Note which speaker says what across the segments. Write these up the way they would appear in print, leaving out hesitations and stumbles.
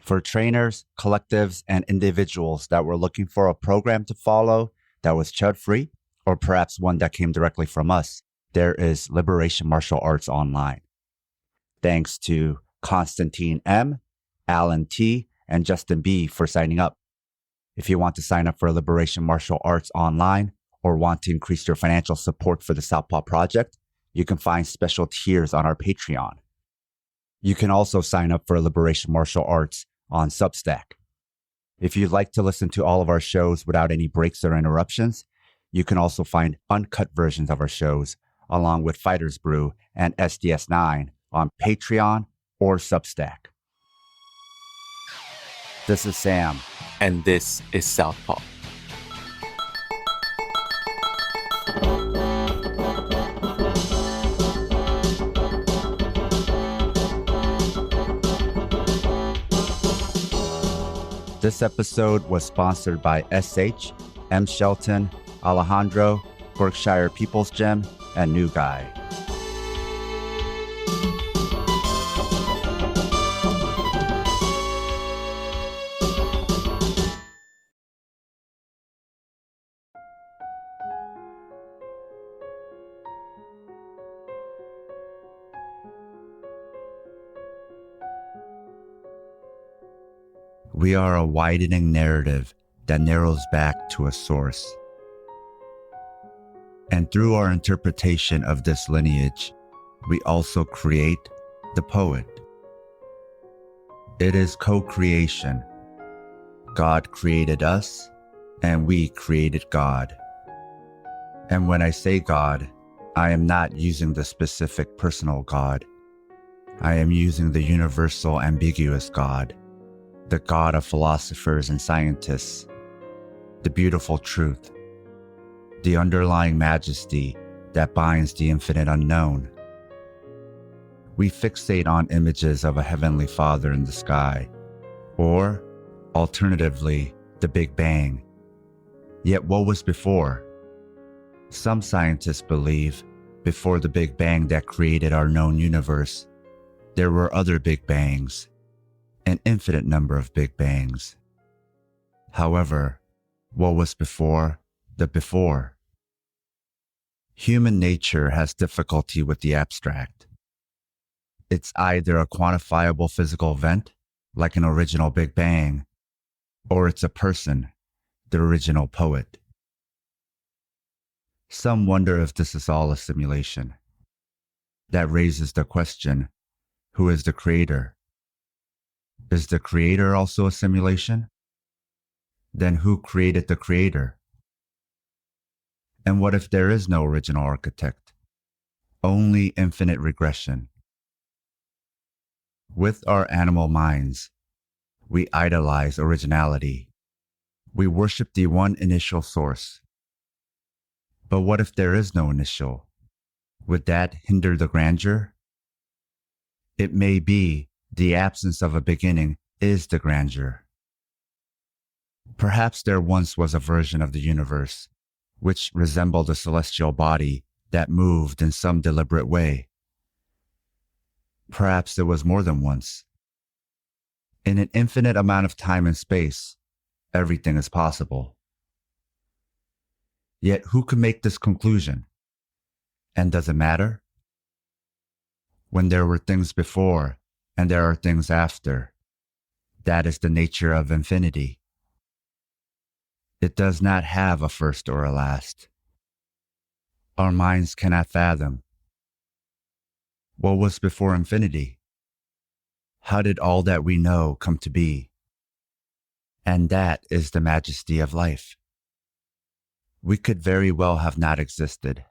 Speaker 1: For trainers, collectives, and individuals that were looking for a program to follow that was chud-free, or perhaps one that came directly from us, there is Liberation Martial Arts Online. Thanks to Constantine M., Alan T., and Justin B. for signing up. If you want to sign up for Liberation Martial Arts Online or want to increase your financial support for the Southpaw Project, you can find special tiers on our Patreon. You can also sign up for Liberation Martial Arts on Substack. If you'd like to listen to all of our shows without any breaks or interruptions, you can also find uncut versions of our shows along with Fighters Brew and SDS9 on Patreon or Substack. This is Sam.
Speaker 2: And this is Southpaw.
Speaker 1: This episode was sponsored by SH, M. Shelton, Alejandro, Berkshire People's Gym, and New Guy. We are a widening narrative that narrows back to a source. And through our interpretation of this lineage, we also create the poet. It is co-creation. God created us, and we created God. And when I say God, I am not using the specific personal God. I am using the universal ambiguous God. The God of philosophers and scientists, the beautiful truth, the underlying majesty that binds the infinite unknown. We fixate on images of a heavenly Father in the sky, or, alternatively, the Big Bang. Yet what was before? Some scientists believe, before the Big Bang that created our known universe, there were other Big Bangs. An infinite number of Big Bangs. However, what was before the before? Human nature has difficulty with the abstract. It's either a quantifiable physical event, like an original Big Bang, or it's a person, the original poet. Some wonder if this is all a simulation. That raises the question, who is the creator? Is the creator also a simulation? Then who created the creator? And what if there is no original architect? Only infinite regression. With our animal minds, we idolize originality. We worship the one initial source. But what if there is no initial? Would that hinder the grandeur? It may be the absence of a beginning is the grandeur. Perhaps there once was a version of the universe which resembled a celestial body that moved in some deliberate way. Perhaps there was more than once. In an infinite amount of time and space, everything is possible. Yet who could make this conclusion? And does it matter? When there were things before, and there are things after. That is the nature of infinity. It does not have a first or a last. Our minds cannot fathom. What was before infinity? How did all that we know come to be? And that is the majesty of life. We could very well have not existed.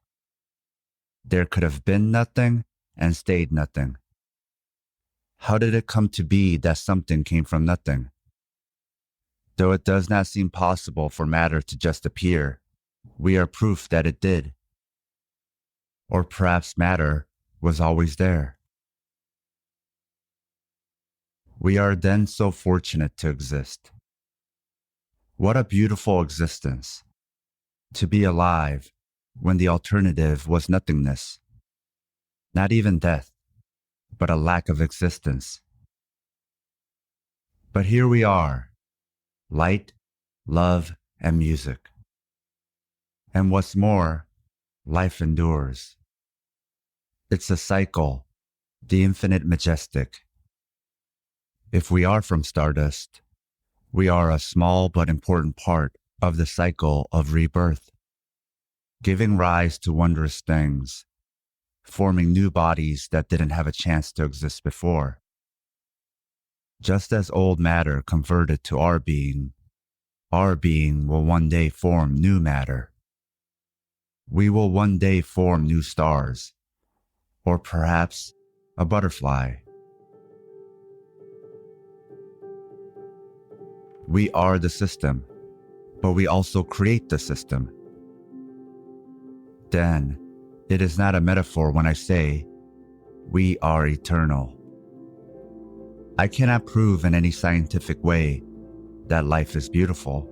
Speaker 1: There could have been nothing and stayed nothing. How did it come to be that something came from nothing? Though it does not seem possible for matter to just appear, we are proof that it did. Or perhaps matter was always there. We are then so fortunate to exist. What a beautiful existence. To be alive when the alternative was nothingness. Not even death, but a lack of existence. But here we are, light, love, and music. And what's more, life endures. It's a cycle, the infinite majestic. If we are from stardust, we are a small but important part of the cycle of rebirth, giving rise to wondrous things, forming new bodies that didn't have a chance to exist before. Just as old matter converted to our being will one day form new matter. We will one day form new stars, or perhaps a butterfly. We are the system, but we also create the system. Then, it is not a metaphor when I say, we are eternal. I cannot prove in any scientific way that life is beautiful.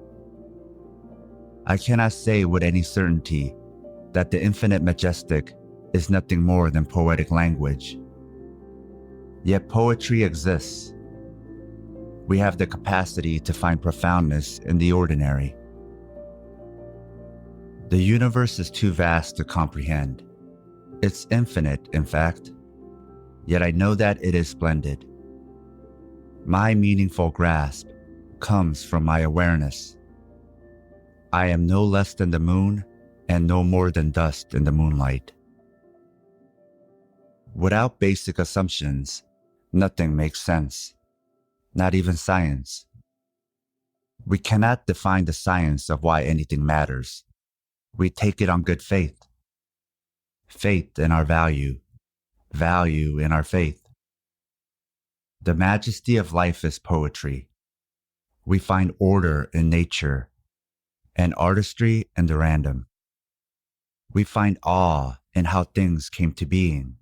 Speaker 1: I cannot say with any certainty that the infinite majestic is nothing more than poetic language. Yet poetry exists. We have the capacity to find profoundness in the ordinary. The universe is too vast to comprehend. It's infinite, in fact. Yet I know that it is splendid. My meaningful grasp comes from my awareness. I am no less than the moon and no more than dust in the moonlight. Without basic assumptions, nothing makes sense, not even science. We cannot define the science of why anything matters. We take it on good faith. Faith in our value, value in our faith. The majesty of life is poetry. We find order in nature and artistry in the random. We find awe in how things came to being.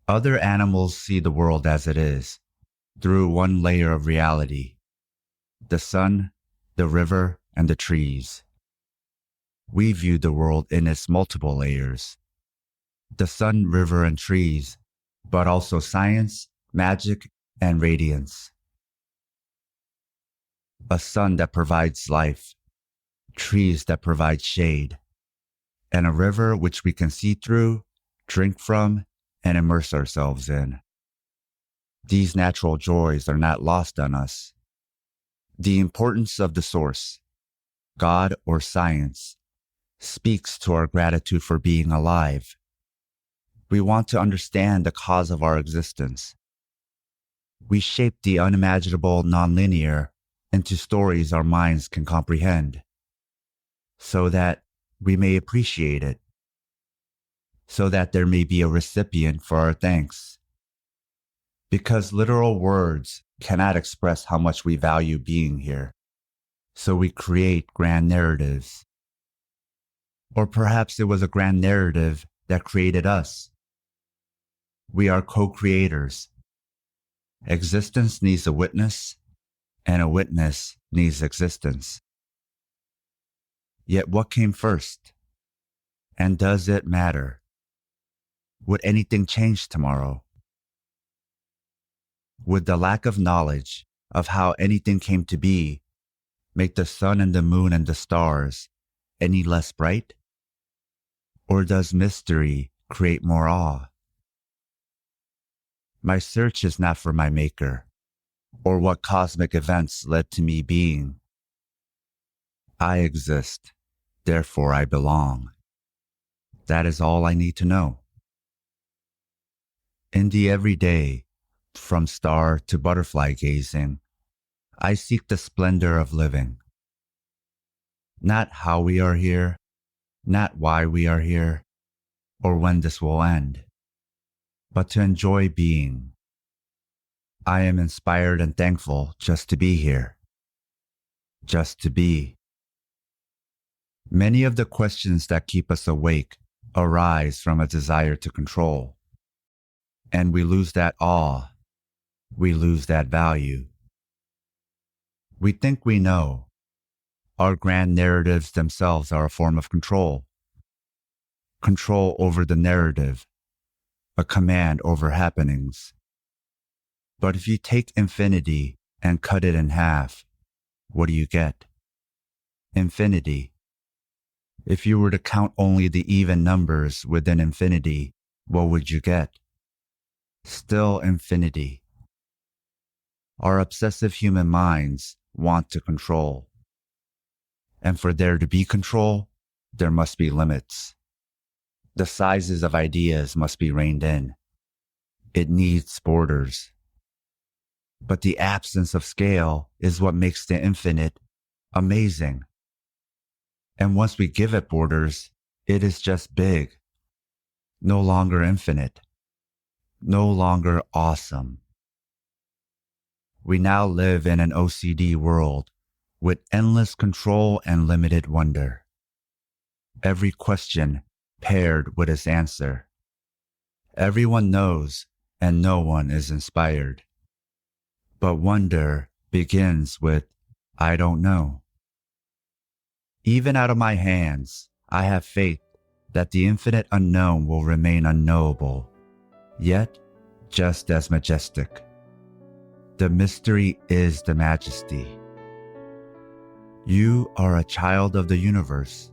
Speaker 1: Other animals see the world as it is, through one layer of reality: the sun, the river, and the trees. We view the world in its multiple layers: the sun, river, and trees, but also science, magic, and radiance. A sun that provides life, trees that provide shade, and a river which we can see through, drink from, and immerse ourselves in. These natural joys are not lost on us. The importance of the source, God or science, speaks to our gratitude for being alive. We want to understand the cause of our existence. We shape the unimaginable nonlinear into stories our minds can comprehend, so that we may appreciate it, so that there may be a recipient for our thanks. Because literal words cannot express how much we value being here, so we create grand narratives. Or perhaps it was a grand narrative that created us. We are co-creators. Existence needs a witness, and a witness needs existence. Yet what came first? And does it matter? Would anything change tomorrow? Would the lack of knowledge of how anything came to be make the sun and the moon and the stars any less bright? Or does mystery create more awe? My search is not for my maker, or what cosmic events led to me being. I exist, therefore I belong. That is all I need to know. In the everyday, from star to butterfly gazing, I seek the splendor of living. Not how we are here, not why we are here, or when this will end, but to enjoy being. I am inspired and thankful just to be here. Just to be. Many of the questions that keep us awake arise from a desire to control. And we lose that awe. We lose that value. We think we know. Our grand narratives themselves are a form of control. Control over the narrative, a command over happenings. But if you take infinity and cut it in half, what do you get? Infinity. If you were to count only the even numbers within infinity, what would you get? Still infinity. Our obsessive human minds want to control. And for there to be control, there must be limits. The sizes of ideas must be reined in. It needs borders. But the absence of scale is what makes the infinite amazing. And once we give it borders, it is just big. No longer infinite. No longer awesome. We now live in an OCD world with endless control and limited wonder. Every question paired with its answer. Everyone knows and no one is inspired. But wonder begins with, I don't know. Even out of my hands, I have faith that the infinite unknown will remain unknowable, yet just as majestic. The mystery is the majesty. You are a child of the universe,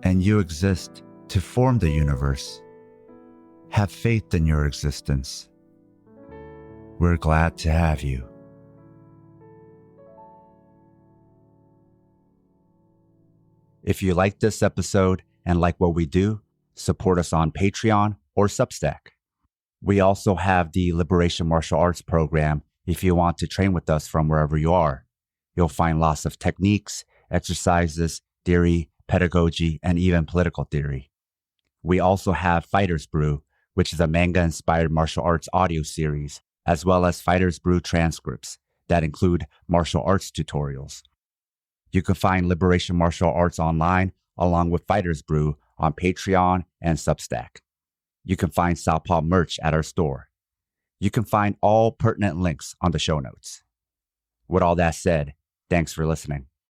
Speaker 1: and you exist to form the universe. Have faith in your existence. We're glad to have you. If you like this episode and like what we do, support us on Patreon or Substack. We also have the Liberation Martial Arts program if you want to train with us from wherever you are. You'll find lots of techniques, exercises, theory, pedagogy, and even political theory. We also have Fighter's Brew, which is a manga-inspired martial arts audio series, as well as Fighter's Brew transcripts that include martial arts tutorials. You can find Liberation Martial Arts online along with Fighter's Brew on Patreon and Substack. You can find Southpaw merch at our store. You can find all pertinent links on the show notes. With all that said, thanks for listening.